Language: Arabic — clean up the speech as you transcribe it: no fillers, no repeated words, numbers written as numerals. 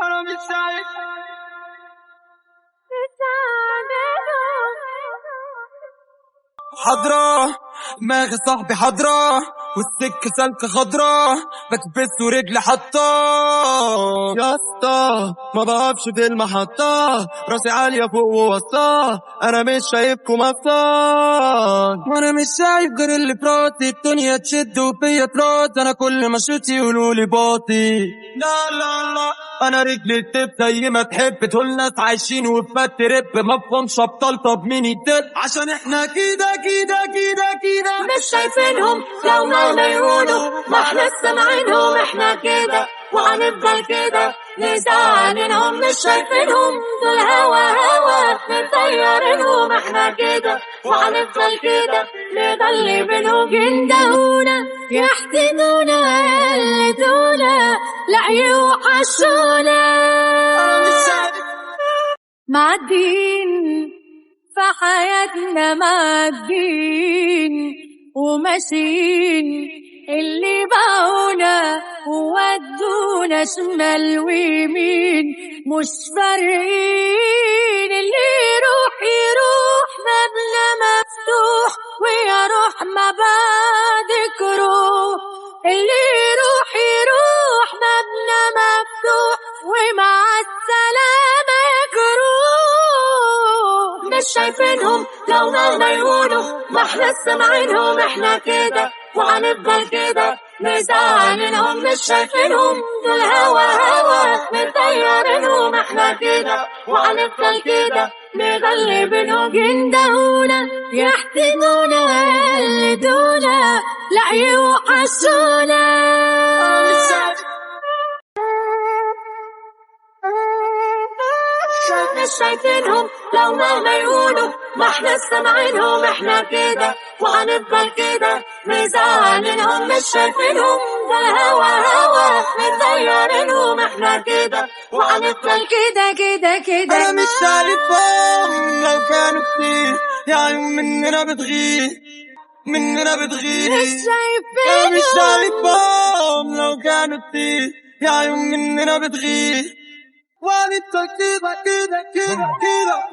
أنا مش شايف حضرة دماغي صاحبي حضرة والسكة سالكة خضرة بكبس ورجلي حطاه يا اسطى ما بقفش في المحطة راسي عالية فوق ووسطاه أنا مش شايفكم أصلا وأنا مش شايف غير اللي في راسي الدنيا تشد وفيا تراس أنا كل ما شوت يقولولي باطي لا لا لا أنا رجلي تب زي ما تحب تقول ناس عايشين وفي مات رب مفهومش أبطال طب مين يدب عشان احنا كده مش شايفينهم لو مهما يقولوا ما احنا سامعينهم احنا كده وهنفضل كده نزعلينهم مش شايفينهم دول هوا مطيرينهم احنا كده وهنفضل كده نضل بينهم يندهونا يحسدونا يقلدونا لا يوحشونا معدين في حياتنا معدين وماشيين اللي باعونا وودونا شمال ويمين مش فارقين اللي يروح مبنى مفتوح ويا روح ما بعدك روح اللي يروح مبنى مفتوح ومع السلامة يجروح مش شايفينهم لو مهما يقولوا ما احنا سامعينهم احنا كده وهنفضل كده مزعلينهم مش شايفينهم دول هوا مطيرينهم احنا كده وهنفضل كده نغلي بينهم يندهونا يحسدونا يقلدونا لا يوحشونا مش شايفينهم لو مهما يقولوا ما احنا سامعينهم احنا كده وهنفضل كده مزعلينهم مش شايفينهم ده هوا مطيرينهم احنا كده وهنفضل كده أنا مش شايفهم لو كانوا كتير يا عيون مننا بتغير مش أنا مش شايفينهم شايفهم لو كانوا كتير يا عيون مننا بتغير وهنفضل كده مزعلينهم